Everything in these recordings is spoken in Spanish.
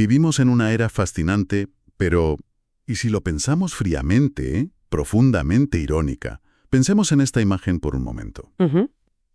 Vivimos en una era fascinante, pero ¿y si lo pensamos fríamente, profundamente irónica? Pensemos en esta imagen por un momento. Ujú.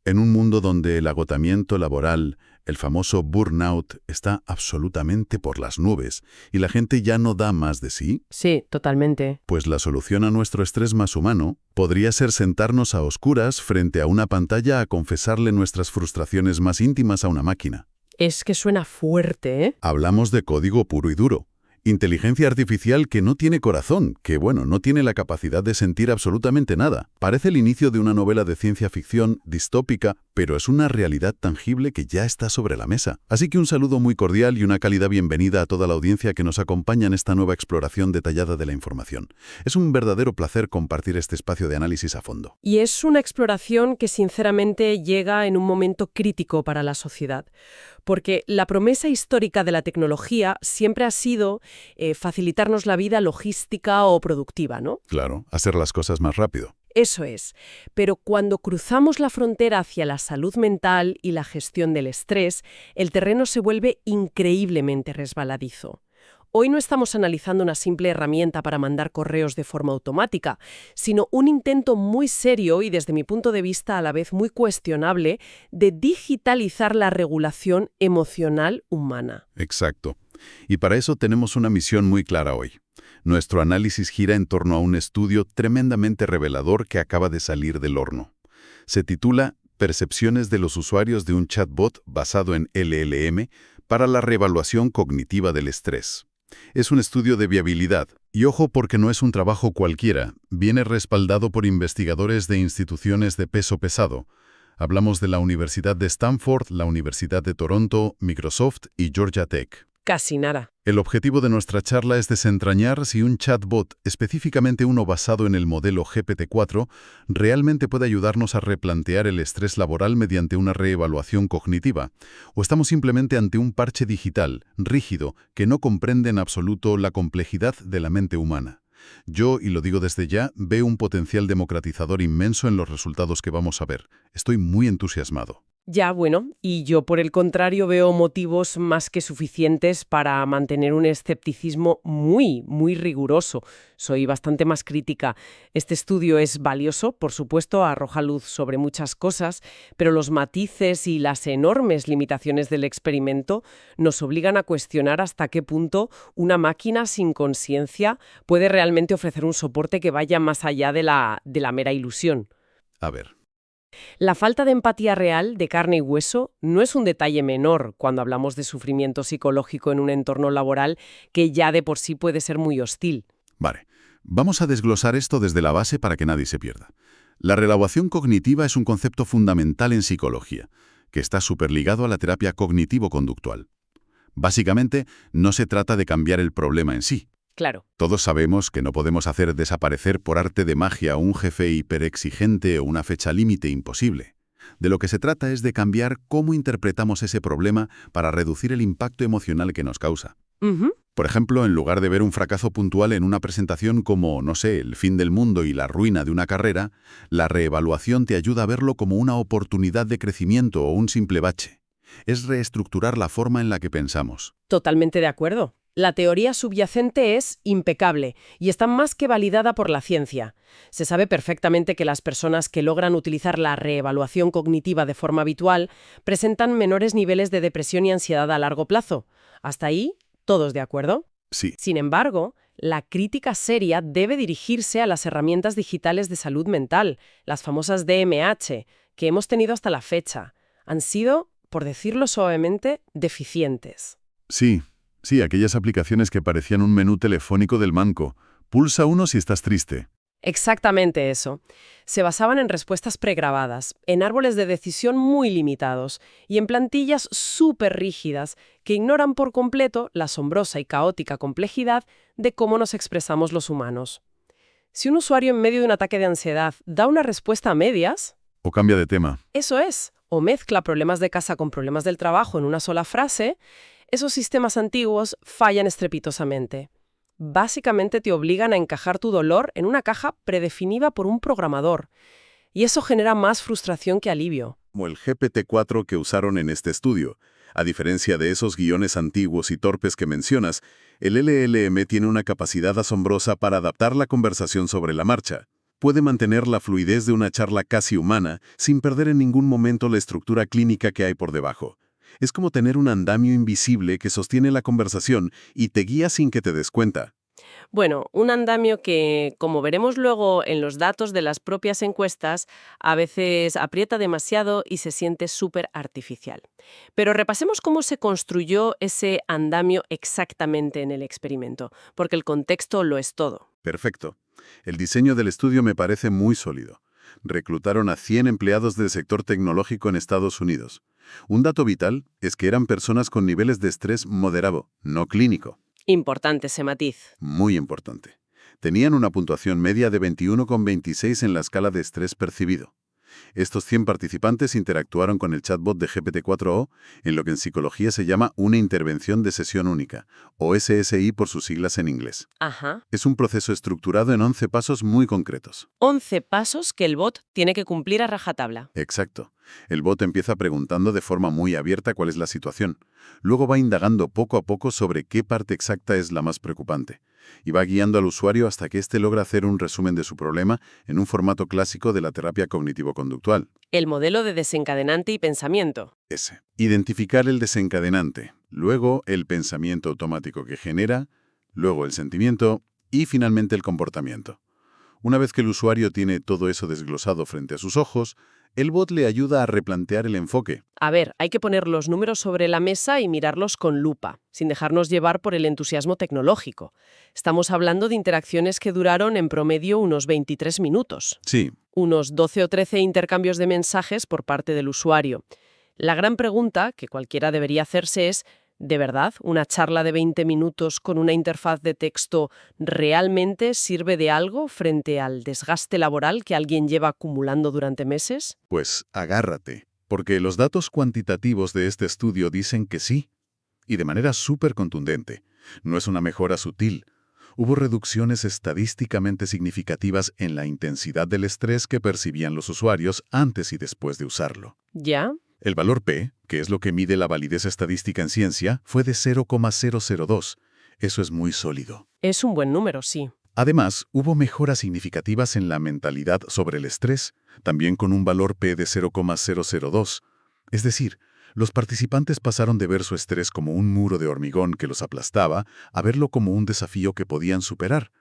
En un mundo donde el agotamiento laboral, el famoso burnout, está absolutamente por las nubes y la gente ya no da más de sí, Sí, totalmente. pues la solución a nuestro estrés más humano podría ser sentarnos a oscuras frente a una pantalla a confesarle nuestras frustraciones más íntimas a una máquina. Es que suena fuerte, ¿eh? Hablamos de código puro y duro. Inteligencia artificial que no tiene corazón, que no tiene la capacidad de sentir absolutamente nada. Parece el inicio de una novela de ciencia ficción distópica, pero es una realidad tangible que ya está sobre la mesa. Así que un saludo muy cordial y una cálida bienvenida a toda la audiencia que nos acompaña en esta nueva exploración detallada de la información. Es un verdadero placer compartir este espacio de análisis a fondo. Y es una exploración que sinceramente llega en un momento crítico para la sociedad. Porque la promesa histórica de la tecnología siempre ha sido facilitarnos la vida logística o productiva, ¿no? Claro, hacer las cosas más rápido. Eso es. Pero cuando cruzamos la frontera hacia la salud mental y la gestión del estrés, el terreno se vuelve increíblemente resbaladizo. Hoy no estamos analizando una simple herramienta para mandar correos de forma automática, sino un intento muy serio y desde mi punto de vista a la vez muy cuestionable de digitalizar la regulación emocional humana. Exacto. Y para eso tenemos una misión muy clara hoy. Nuestro análisis gira en torno a un estudio tremendamente revelador que acaba de salir del horno. Se titula Percepciones de los usuarios de un chatbot basado en LLM para la reevaluación cognitiva del estrés. Es un estudio de viabilidad, y ojo porque no es un trabajo cualquiera, viene respaldado por investigadores de instituciones de peso pesado. Hablamos de la Universidad de Stanford, la Universidad de Toronto, Microsoft y Georgia Tech. Casi nada. El objetivo de nuestra charla es desentrañar si un chatbot, específicamente uno basado en el modelo GPT-4, realmente puede ayudarnos a replantear el estrés laboral mediante una reevaluación cognitiva, o estamos simplemente ante un parche digital, rígido, que no comprende en absoluto la complejidad de la mente humana. Yo, y lo digo desde ya, veo un potencial democratizador inmenso en los resultados que vamos a ver. Estoy muy entusiasmado. Ya, bueno, y yo por el contrario veo motivos más que suficientes para mantener un escepticismo muy riguroso. Soy bastante más crítica. Este estudio es valioso, por supuesto, arroja luz sobre muchas cosas, pero los matices y las enormes limitaciones del experimento nos obligan a cuestionar hasta qué punto una máquina sin conciencia puede realmente ofrecer un soporte que vaya más allá de la mera ilusión. A ver. La falta de empatía real, de carne y hueso, no es un detalle menor cuando hablamos de sufrimiento psicológico en un entorno laboral que ya de por sí puede ser muy hostil. Vale, vamos a desglosar esto desde la base para que nadie se pierda. La reevaluación cognitiva es un concepto fundamental en psicología, que está superligado a la terapia cognitivo-conductual. Básicamente, no se trata de cambiar el problema en sí. Claro. Todos sabemos que no podemos hacer desaparecer por arte de magia a un jefe hiperexigente o una fecha límite imposible. De lo que se trata es de cambiar cómo interpretamos ese problema para reducir el impacto emocional que nos causa. Ujú. Por ejemplo, en lugar de ver un fracaso puntual en una presentación como, no sé, el fin del mundo y la ruina de una carrera, la reevaluación te ayuda a verlo como una oportunidad de crecimiento o un simple bache. Es reestructurar la forma en la que pensamos. Totalmente de acuerdo. La teoría subyacente es impecable y está más que validada por la ciencia. Se sabe perfectamente que las personas que logran utilizar la reevaluación cognitiva de forma habitual presentan menores niveles de depresión y ansiedad a largo plazo. Hasta ahí, ¿todos de acuerdo? Sí. Sin embargo, la crítica seria debe dirigirse a las herramientas digitales de salud mental, las famosas DMH, que hemos tenido hasta la fecha. Han sido, por decirlo suavemente, deficientes. Sí, aquellas aplicaciones que parecían un menú telefónico del manco. Pulsa uno si estás triste. Exactamente eso. Se basaban en respuestas pregrabadas, en árboles de decisión muy limitados y en plantillas súper rígidas que ignoran por completo la asombrosa y caótica complejidad de cómo nos expresamos los humanos. Si un usuario en medio de un ataque de ansiedad da una respuesta a medias, O cambia de tema. eso es, o mezcla problemas de casa con problemas del trabajo en una sola frase, esos sistemas antiguos fallan estrepitosamente. Básicamente te obligan a encajar tu dolor en una caja predefinida por un programador. Y eso genera más frustración que alivio. Como el GPT-4 que usaron en este estudio. A diferencia de esos guiones antiguos y torpes que mencionas, el LLM tiene una capacidad asombrosa para adaptar la conversación sobre la marcha. Puede mantener la fluidez de una charla casi humana sin perder en ningún momento la estructura clínica que hay por debajo. Es como tener un andamio invisible que sostiene la conversación y te guía sin que te des cuenta. Bueno, un andamio que, como veremos luego en los datos de las propias encuestas, a veces aprieta demasiado y se siente súper artificial. Pero repasemos cómo se construyó ese andamio exactamente en el experimento, porque el contexto lo es todo. Perfecto. El diseño del estudio me parece muy sólido. Reclutaron a 100 empleados del sector tecnológico en Estados Unidos. Un dato vital es que eran personas con niveles de estrés moderado, no clínico. Importante ese matiz. Muy importante. Tenían una puntuación media de 21,26 en la escala de estrés percibido. Estos 100 participantes interactuaron con el chatbot de GPT-4o en lo que en psicología se llama una intervención de sesión única, o SSI por sus siglas en inglés. Ajá. Es un proceso estructurado en 11 pasos muy concretos. 11 pasos que el bot tiene que cumplir a rajatabla. Exacto. El bot empieza preguntando de forma muy abierta cuál es la situación. Luego va indagando poco a poco sobre qué parte exacta es la más preocupante. Y va guiando al usuario hasta que éste logra hacer un resumen de su problema en un formato clásico de la terapia cognitivo-conductual. El modelo de desencadenante y pensamiento. Ese. Identificar el desencadenante, luego el pensamiento automático que genera, luego el sentimiento y finalmente el comportamiento. Una vez que el usuario tiene todo eso desglosado frente a sus ojos, el bot le ayuda a replantear el enfoque. A ver, hay que poner los números sobre la mesa y mirarlos con lupa, sin dejarnos llevar por el entusiasmo tecnológico. Estamos hablando de interacciones que duraron en promedio unos 23 minutos. Sí, Unos 12 o 13 intercambios de mensajes por parte del usuario. La gran pregunta que cualquiera debería hacerse es, ¿de verdad una charla de 20 minutos con una interfaz de texto realmente sirve de algo frente al desgaste laboral que alguien lleva acumulando durante meses? pues agárrate, porque los datos cuantitativos de este estudio dicen que sí, y de manera súper contundente. No es una mejora sutil. Hubo reducciones estadísticamente significativas en la intensidad del estrés que percibían los usuarios antes y después de usarlo. ¿Ya? El valor P, que es lo que mide la validez estadística en ciencia, fue de 0,002. Eso es muy sólido. Es un buen número, sí. Además, hubo mejoras significativas en la mentalidad sobre el estrés, también con un valor P de 0,002. Es decir, los participantes pasaron de ver su estrés como un muro de hormigón que los aplastaba a verlo como un desafío que podían superar,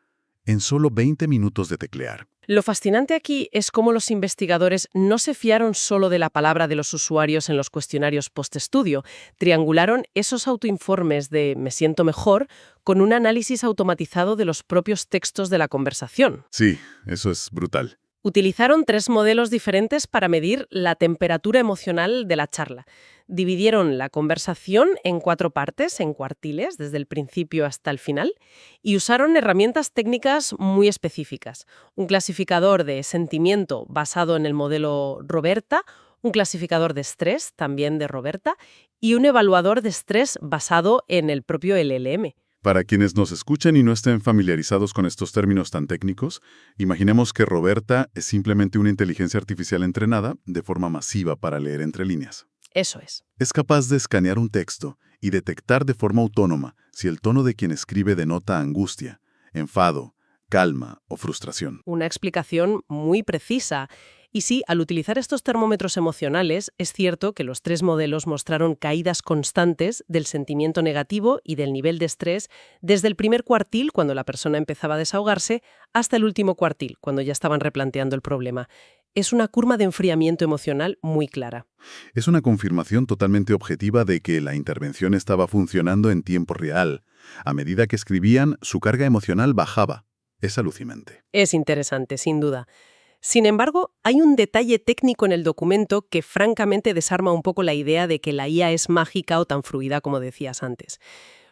en solo 20 minutos de teclear. Lo fascinante aquí es cómo los investigadores no se fiaron solo de la palabra de los usuarios en los cuestionarios postestudio, triangularon esos autoinformes de «me siento mejor» con un análisis automatizado de los propios textos de la conversación. Sí, eso es brutal. Utilizaron 3 modelos diferentes para medir la temperatura emocional de la charla. Dividieron la conversación en 4 partes, en cuartiles, desde el principio hasta el final, y usaron herramientas técnicas muy específicas. Un clasificador de sentimiento basado en el modelo Roberta, un clasificador de estrés, también de Roberta, y un evaluador de estrés basado en el propio LLM. Para quienes nos escuchen y no estén familiarizados con estos términos tan técnicos, imaginemos que Roberta es simplemente una inteligencia artificial entrenada de forma masiva para leer entre líneas. Eso es. Es capaz de escanear un texto y detectar de forma autónoma si el tono de quien escribe denota angustia, enfado, calma o frustración. Una explicación muy precisa. Y sí, al utilizar estos termómetros emocionales, es cierto que los 3 modelos mostraron caídas constantes del sentimiento negativo y del nivel de estrés desde el primer cuartil, cuando la persona empezaba a desahogarse, hasta el último cuartil, cuando ya estaban replanteando el problema. Es una curva de enfriamiento emocional muy clara. Es una confirmación totalmente objetiva de que la intervención estaba funcionando en tiempo real. A medida que escribían, su carga emocional bajaba. Es alucinante. Es interesante, sin duda. Sin embargo, hay un detalle técnico en el documento que francamente desarma un poco la idea de que la IA es mágica o tan fluida como decías antes.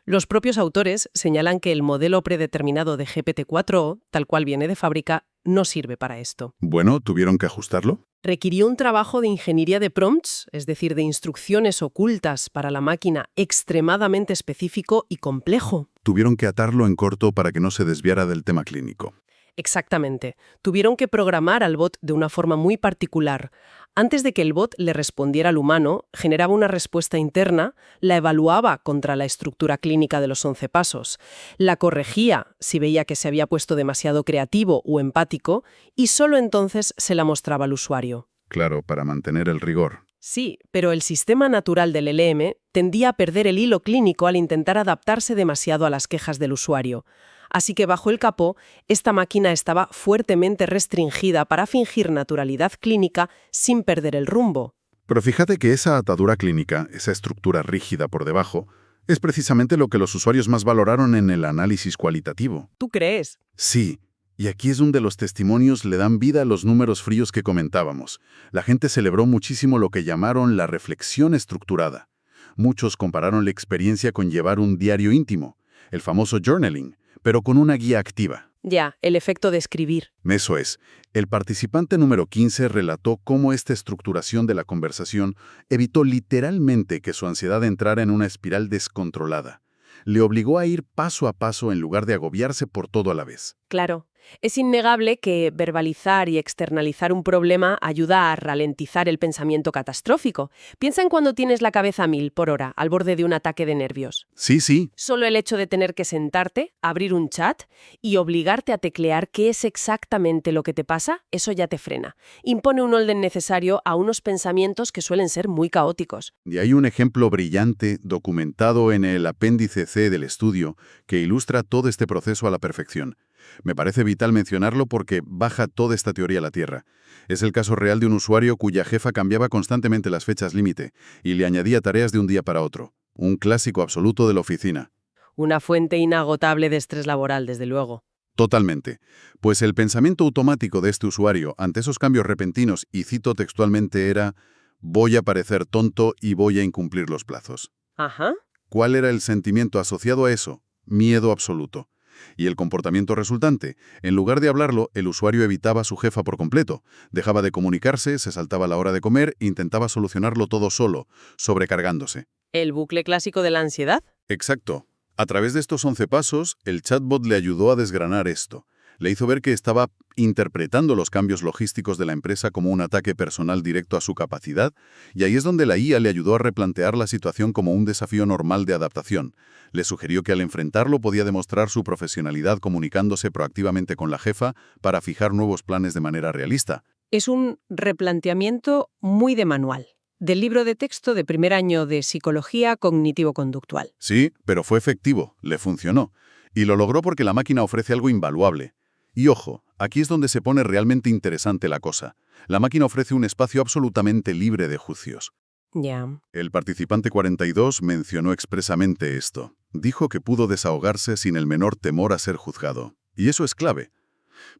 Los propios autores señalan que el modelo predeterminado de GPT-4o, tal cual viene de fábrica, no sirve para esto. Bueno, ¿tuvieron que ajustarlo? Requirió un trabajo de ingeniería de prompts, es decir, de instrucciones ocultas para la máquina extremadamente específico y complejo. Tuvieron que atarlo en corto para que no se desviara del tema clínico. Exactamente. Tuvieron que programar al bot de una forma muy particular. Antes de que el bot le respondiera al humano, generaba una respuesta interna, la evaluaba contra la estructura clínica de los 11 pasos, la corregía si veía que se había puesto demasiado creativo o empático y solo entonces se la mostraba al usuario. Claro, para mantener el rigor. Sí, pero el sistema natural del LM tendía a perder el hilo clínico al intentar adaptarse demasiado a las quejas del usuario. Así que bajo el capó, esta máquina estaba fuertemente restringida para fingir naturalidad clínica sin perder el rumbo. Pero fíjate que esa atadura clínica, esa estructura rígida por debajo, es precisamente lo que los usuarios más valoraron en el análisis cualitativo. ¿Tú crees? Sí, y aquí es donde los testimonios le dan vida a los números fríos que comentábamos. La gente celebró muchísimo lo que llamaron la reflexión estructurada. Muchos compararon la experiencia con llevar un diario íntimo, el famoso journaling, pero con una guía activa. Ya, el efecto de escribir. Eso es. El participante número 15 relató cómo esta estructuración de la conversación evitó literalmente que su ansiedad entrara en una espiral descontrolada. Le obligó a ir paso a paso en lugar de agobiarse por todo a la vez. Claro. Es innegable que verbalizar y externalizar un problema ayuda a ralentizar el pensamiento catastrófico. Piensa en cuando tienes la cabeza a 1000 por hora, al borde de un ataque de nervios. Sí. Solo el hecho de tener que sentarte, abrir un chat y obligarte a teclear qué es exactamente lo que te pasa, eso ya te frena. Impone un orden necesario a unos pensamientos que suelen ser muy caóticos. Y hay un ejemplo brillante documentado en el apéndice C del estudio que ilustra todo este proceso a la perfección. Me parece vital mencionarlo porque baja toda esta teoría a la tierra. Es el caso real de un usuario cuya jefa cambiaba constantemente las fechas límite y le añadía tareas de un día para otro. Un clásico absoluto de la oficina. Una fuente inagotable de estrés laboral, desde luego. Totalmente. Pues el pensamiento automático de este usuario ante esos cambios repentinos, y cito textualmente, era: voy a parecer tonto y voy a incumplir los plazos. Ajá. ¿Cuál era el sentimiento asociado a eso? Miedo absoluto. Y el comportamiento resultante: en lugar de hablarlo, el usuario evitaba a su jefa por completo. Dejaba de comunicarse, se saltaba la hora de comer e intentaba solucionarlo todo solo, sobrecargándose. ¿El bucle clásico de la ansiedad? Exacto. A través de estos 11 pasos, el chatbot le ayudó a desgranar esto. Le hizo ver que estaba interpretando los cambios logísticos de la empresa como un ataque personal directo a su capacidad, y ahí es donde la IA le ayudó a replantear la situación como un desafío normal de adaptación. Le sugirió que al enfrentarlo podía demostrar su profesionalidad comunicándose proactivamente con la jefa para fijar nuevos planes de manera realista. Es un replanteamiento muy de manual, del libro de texto de primer año de Psicología Cognitivo-Conductual. Sí, pero fue efectivo, le funcionó. Y lo logró porque la máquina ofrece algo invaluable. Y ojo, aquí es donde se pone realmente interesante la cosa. La máquina ofrece un espacio absolutamente libre de juicios. Ya. El participante 42 mencionó expresamente esto. Dijo que pudo desahogarse sin el menor temor a ser juzgado. Y eso es clave.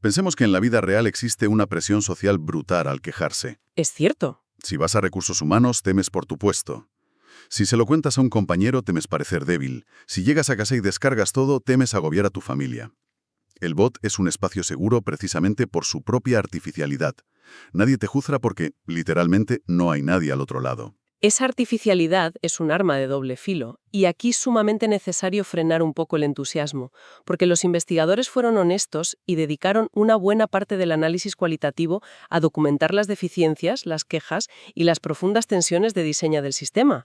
Pensemos que en la vida real existe una presión social brutal al quejarse. Es cierto. Si vas a recursos humanos, temes por tu puesto. Si se lo cuentas a un compañero, temes parecer débil. Si llegas a casa y descargas todo, temes agobiar a tu familia. El bot es un espacio seguro precisamente por su propia artificialidad. Nadie te juzga porque, literalmente, no hay nadie al otro lado. Esa artificialidad es un arma de doble filo, y aquí es sumamente necesario frenar un poco el entusiasmo, porque los investigadores fueron honestos y dedicaron una buena parte del análisis cualitativo a documentar las deficiencias, las quejas y las profundas tensiones de diseño del sistema.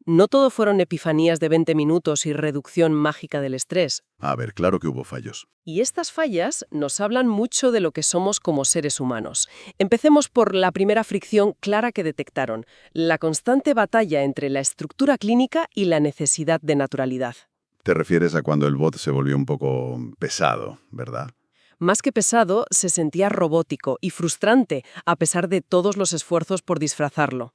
No todo fueron epifanías de 20 minutos y reducción mágica del estrés. A ver, claro que hubo fallos. Y estas fallas nos hablan mucho de lo que somos como seres humanos. Empecemos por la primera fricción clara que detectaron, la constante batalla entre la estructura clínica y la necesidad de naturalidad. Te refieres a cuando el bot se volvió un poco pesado, ¿verdad? Más que pesado, se sentía robótico y frustrante, a pesar de todos los esfuerzos por disfrazarlo.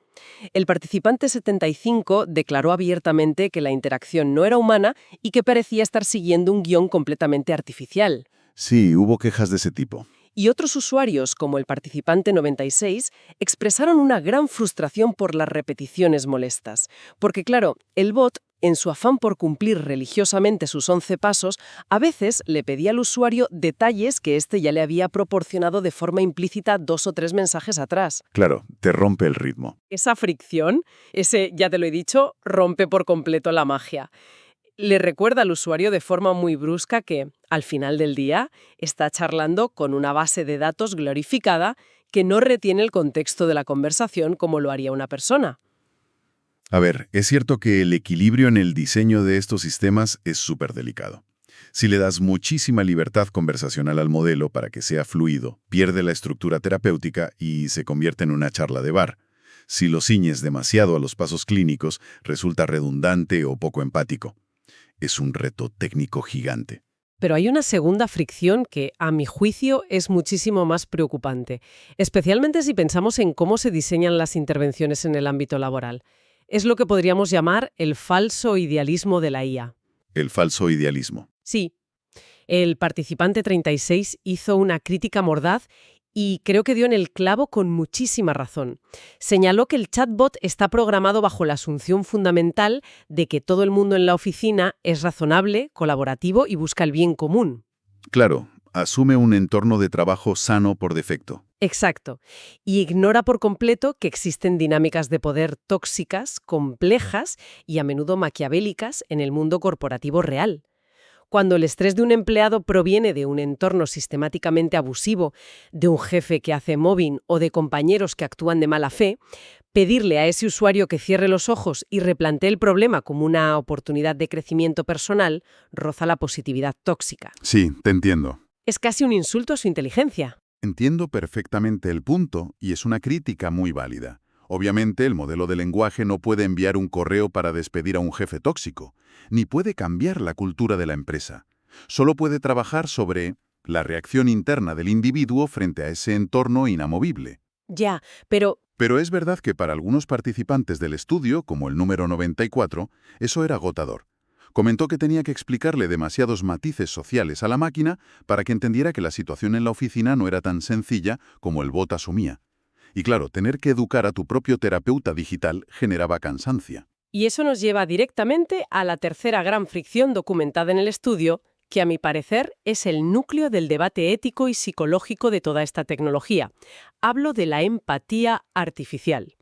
El participante 75 declaró abiertamente que la interacción no era humana y que parecía estar siguiendo un guión completamente artificial. Sí, hubo quejas de ese tipo. Y otros usuarios, como el participante 96, expresaron una gran frustración por las repeticiones molestas. Porque claro, el bot, en su afán por cumplir religiosamente sus 11 pasos, a veces le pedía al usuario detalles que éste ya le había proporcionado de forma implícita 2 o 3 mensajes atrás. Claro, te rompe el ritmo. Esa fricción, ese, ya te lo he dicho, rompe por completo la magia. le recuerda al usuario de forma muy brusca que, al final del día, está charlando con una base de datos glorificada que no retiene el contexto de la conversación como lo haría una persona. A ver, es cierto que el equilibrio en el diseño de estos sistemas es súper delicado. Si le das muchísima libertad conversacional al modelo para que sea fluido, pierde la estructura terapéutica y se convierte en una charla de bar. Si lo ciñes demasiado a los pasos clínicos, resulta redundante o poco empático. Es un reto técnico gigante. Pero hay una segunda fricción que, a mi juicio, es muchísimo más preocupante, especialmente si pensamos en cómo se diseñan las intervenciones en el ámbito laboral. Es lo que podríamos llamar el falso idealismo de la IA. El falso idealismo. Sí, el participante 36 hizo una crítica mordaz y creo que dio en el clavo con muchísima razón. Señaló que el chatbot está programado bajo la asunción fundamental de que todo el mundo en la oficina es razonable, colaborativo y busca el bien común. Claro, asume un entorno de trabajo sano por defecto. Exacto. Y ignora por completo que existen dinámicas de poder tóxicas, complejas y a menudo maquiavélicas en el mundo corporativo real. Cuando el estrés de un empleado proviene de un entorno sistemáticamente abusivo, de un jefe que hace mobbing o de compañeros que actúan de mala fe, pedirle a ese usuario que cierre los ojos y replantee el problema como una oportunidad de crecimiento personal roza la positividad tóxica. Sí, te entiendo. Es casi un insulto a su inteligencia. Entiendo perfectamente el punto y es una crítica muy válida. Obviamente, el modelo de lenguaje no puede enviar un correo para despedir a un jefe tóxico, ni puede cambiar la cultura de la empresa. Solo puede trabajar sobre la reacción interna del individuo frente a ese entorno inamovible. Ya, pero Pero es verdad que para algunos participantes del estudio, como el número 94, eso era agotador. Comentó que tenía que explicarle demasiados matices sociales a la máquina para que entendiera que la situación en la oficina no era tan sencilla como el bot asumía. Y claro, tener que educar a tu propio terapeuta digital generaba cansancio. y eso nos lleva directamente a la tercera gran fricción documentada en el estudio, que a mi parecer es el núcleo del debate ético y psicológico de toda esta tecnología. Hablo de la empatía artificial.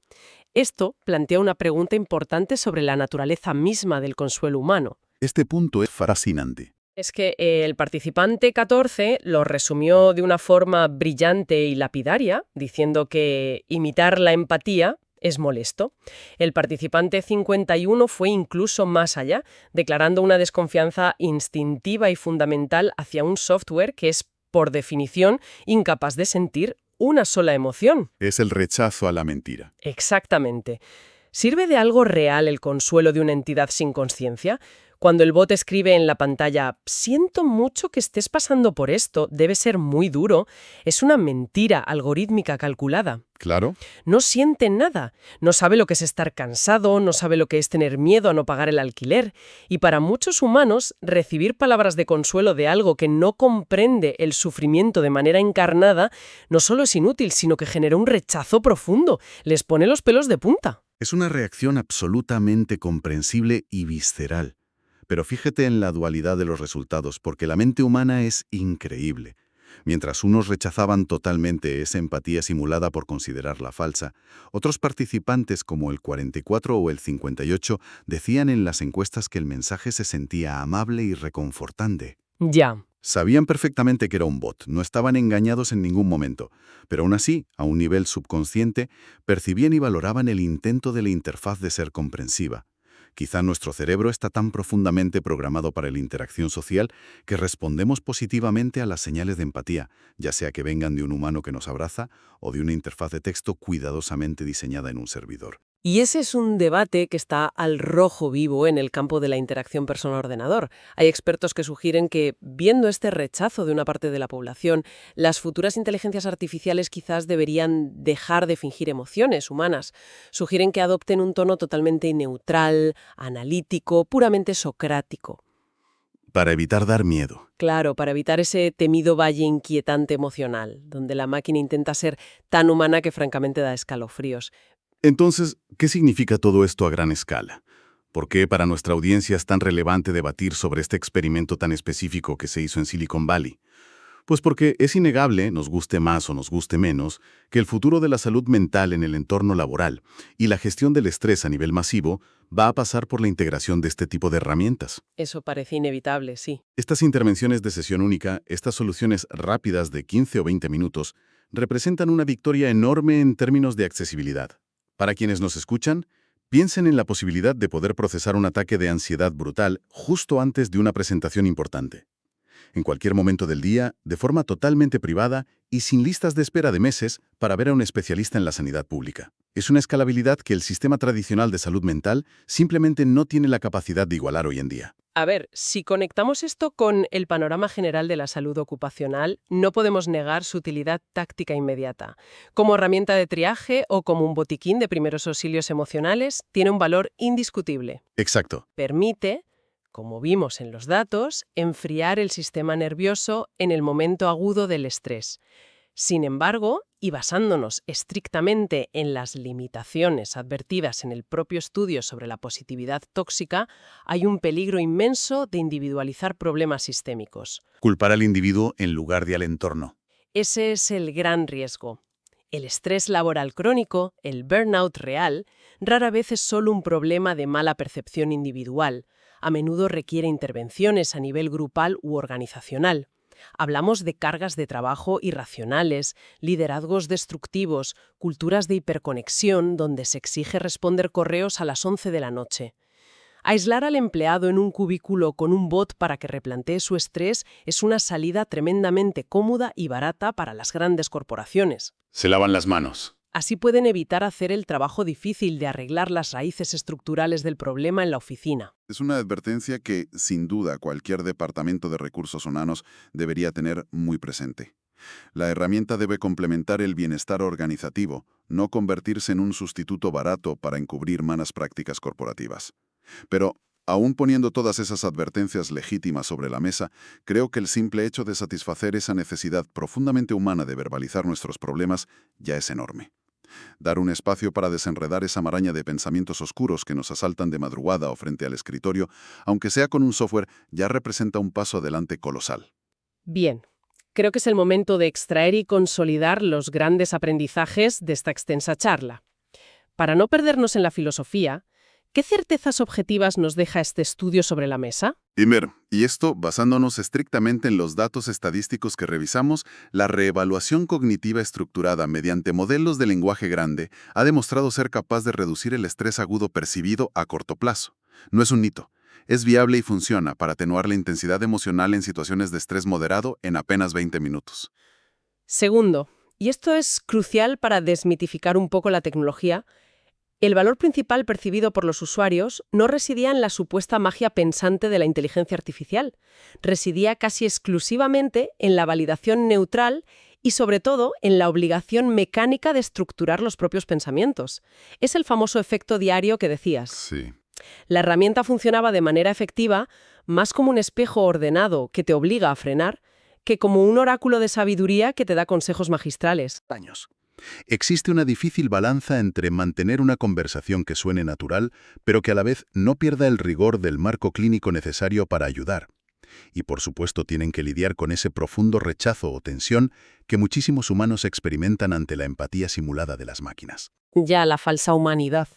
Esto plantea una pregunta importante sobre la naturaleza misma del consuelo humano. Este punto es fascinante. Es que el participante 14 lo resumió de una forma brillante y lapidaria, diciendo que imitar la empatía es molesto. El participante 51 fue incluso más allá, declarando una desconfianza instintiva y fundamental hacia un software que es, por definición, incapaz de sentir una sola emoción. Es el rechazo a la mentira. Exactamente. ¿Sirve de algo real el consuelo de una entidad sin conciencia? Cuando el bot escribe en la pantalla, siento mucho que estés pasando por esto, debe ser muy duro, es una mentira algorítmica calculada. Claro. No siente nada, no sabe lo que es estar cansado, no sabe lo que es tener miedo a no pagar el alquiler. Y para muchos humanos, recibir palabras de consuelo de algo que no comprende el sufrimiento de manera encarnada, no solo es inútil, sino que genera un rechazo profundo, les pone los pelos de punta. Es una reacción absolutamente comprensible y visceral. Pero fíjate en la dualidad de los resultados, porque la mente humana es increíble. Mientras unos rechazaban totalmente esa empatía simulada por considerarla falsa, otros participantes como el 44 o el 58 decían en las encuestas que el mensaje se sentía amable y reconfortante. Ya. Sabían perfectamente que era un bot, no estaban engañados en ningún momento, pero aún así, a un nivel subconsciente, percibían y valoraban el intento de la interfaz de ser comprensiva. Quizá nuestro cerebro está tan profundamente programado para la interacción social que respondemos positivamente a las señales de empatía, ya sea que vengan de un humano que nos abraza o de una interfaz de texto cuidadosamente diseñada en un servidor. Y ese es un debate que está al rojo vivo en el campo de la interacción persona-ordenador. Hay expertos que sugieren que, viendo este rechazo de una parte de la población, las futuras inteligencias artificiales quizás deberían dejar de fingir emociones humanas. Sugieren que adopten un tono totalmente neutral, analítico, puramente socrático. Para evitar dar miedo. Claro, para evitar ese temido valle inquietante emocional, donde la máquina intenta ser tan humana que francamente da escalofríos. Entonces, ¿qué significa todo esto a gran escala? ¿Por qué para nuestra audiencia es tan relevante debatir sobre este experimento tan específico que se hizo en Silicon Valley? Pues porque es innegable, nos guste más o nos guste menos, que el futuro de la salud mental en el entorno laboral y la gestión del estrés a nivel masivo va a pasar por la integración de este tipo de herramientas. Eso parece inevitable, sí. Estas intervenciones de sesión única, estas soluciones rápidas de 15 o 20 minutos, representan una victoria enorme en términos de accesibilidad. Para quienes nos escuchan, piensen en la posibilidad de poder procesar un ataque de ansiedad brutal justo antes de una presentación importante. En cualquier momento del día, de forma totalmente privada y sin listas de espera de meses para ver a un especialista en la sanidad pública. Es una escalabilidad que el sistema tradicional de salud mental simplemente no tiene la capacidad de igualar hoy en día. A ver, si conectamos esto con el panorama general de la salud ocupacional, no podemos negar su utilidad táctica inmediata. Como herramienta de triaje o como un botiquín de primeros auxilios emocionales, tiene un valor indiscutible. Exacto. Permite, como vimos en los datos, enfriar el sistema nervioso en el momento agudo del estrés. Sin embargo, y basándonos estrictamente en las limitaciones advertidas en el propio estudio sobre la positividad tóxica, hay un peligro inmenso de individualizar problemas sistémicos. Culpar al individuo en lugar de al entorno. Ese es el gran riesgo. El estrés laboral crónico, el burnout real, rara vez es solo un problema de mala percepción individual. A menudo requiere intervenciones a nivel grupal u organizacional. Hablamos de cargas de trabajo irracionales, liderazgos destructivos, culturas de hiperconexión donde se exige responder correos a las 11 de la noche. Aislar al empleado en un cubículo con un bot para que replantee su estrés es una salida tremendamente cómoda y barata para las grandes corporaciones. Se lavan las manos. Así pueden evitar hacer el trabajo difícil de arreglar las raíces estructurales del problema en la oficina. Es una advertencia que, sin duda, cualquier departamento de recursos humanos debería tener muy presente. La herramienta debe complementar el bienestar organizativo, no convertirse en un sustituto barato para encubrir malas prácticas corporativas. Pero, aún poniendo todas esas advertencias legítimas sobre la mesa, creo que el simple hecho de satisfacer esa necesidad profundamente humana de verbalizar nuestros problemas ya es enorme. Dar un espacio para desenredar esa maraña de pensamientos oscuros que nos asaltan de madrugada o frente al escritorio, aunque sea con un software, ya representa un paso adelante colosal. Bien, creo que es el momento de extraer y consolidar los grandes aprendizajes de esta extensa charla. Para no perdernos en la filosofía, ¿qué certezas objetivas nos deja este estudio sobre la mesa? Y esto, basándonos estrictamente en los datos estadísticos que revisamos, la reevaluación cognitiva estructurada mediante modelos de lenguaje grande ha demostrado ser capaz de reducir el estrés agudo percibido a corto plazo. No es un mito. Es viable y funciona para atenuar la intensidad emocional en situaciones de estrés moderado en apenas 20 minutos. Segundo, y esto es crucial para desmitificar un poco la tecnología, el valor principal percibido por los usuarios no residía en la supuesta magia pensante de la inteligencia artificial, residía casi exclusivamente en la validación neutral y sobre todo en la obligación mecánica de estructurar los propios pensamientos. Es el famoso efecto diario que decías. Sí. La herramienta funcionaba de manera efectiva más como un espejo ordenado que te obliga a frenar que como un oráculo de sabiduría que te da consejos magistrales. Existe una difícil balanza entre mantener una conversación que suene natural, pero que a la vez no pierda el rigor del marco clínico necesario para ayudar. Y por supuesto tienen que lidiar con ese profundo rechazo o tensión que muchísimos humanos experimentan ante la empatía simulada de las máquinas. Ya la falsa humanidad.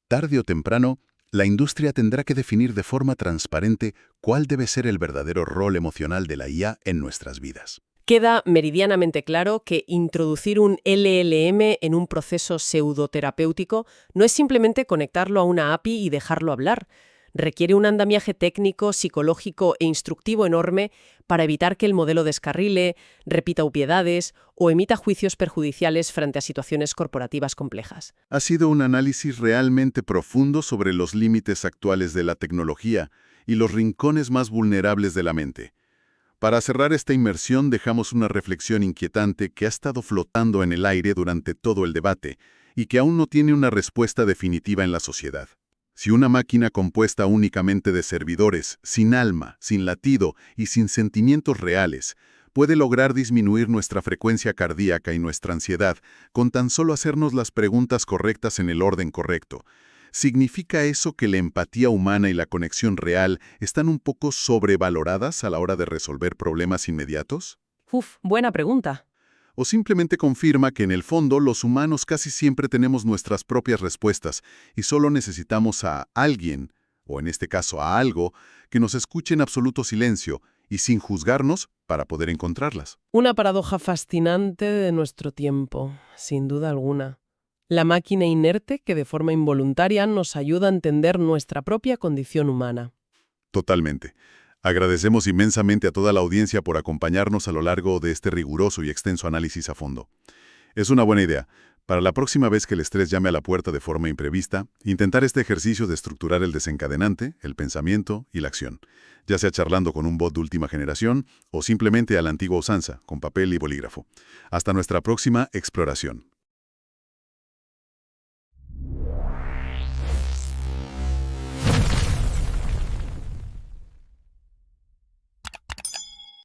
Tarde o temprano, la industria tendrá que definir de forma transparente cuál debe ser el verdadero rol emocional de la IA en nuestras vidas. Queda meridianamente claro que introducir un LLM en un proceso pseudoterapéutico no es simplemente conectarlo a una API y dejarlo hablar. Requiere un andamiaje técnico, psicológico e instructivo enorme para evitar que el modelo descarrile, repita obviedades o emita juicios perjudiciales frente a situaciones corporativas complejas. Ha sido un análisis realmente profundo sobre los límites actuales de la tecnología y los rincones más vulnerables de la mente. Para cerrar esta inmersión dejamos una reflexión inquietante que ha estado flotando en el aire durante todo el debate y que aún no tiene una respuesta definitiva en la sociedad. Si una máquina compuesta únicamente de servidores, sin alma, sin latido y sin sentimientos reales, puede lograr disminuir nuestra frecuencia cardíaca y nuestra ansiedad con tan solo hacernos las preguntas correctas en el orden correcto, ¿significa eso que la empatía humana y la conexión real están un poco sobrevaloradas a la hora de resolver problemas inmediatos? Buena pregunta. ¿O simplemente confirma que en el fondo los humanos casi siempre tenemos nuestras propias respuestas y solo necesitamos a alguien, o en este caso a algo, que nos escuche en absoluto silencio y sin juzgarnos para poder encontrarlas? Una paradoja fascinante de nuestro tiempo, sin duda alguna. La máquina inerte que de forma involuntaria nos ayuda a entender nuestra propia condición humana. Totalmente. Agradecemos inmensamente a toda la audiencia por acompañarnos a lo largo de este riguroso y extenso análisis a fondo. Es una buena idea, para la próxima vez que el estrés llame a la puerta de forma imprevista, intentar este ejercicio de estructurar el desencadenante, el pensamiento y la acción, ya sea charlando con un bot de última generación o simplemente a la antigua usanza, con papel y bolígrafo. Hasta nuestra próxima exploración.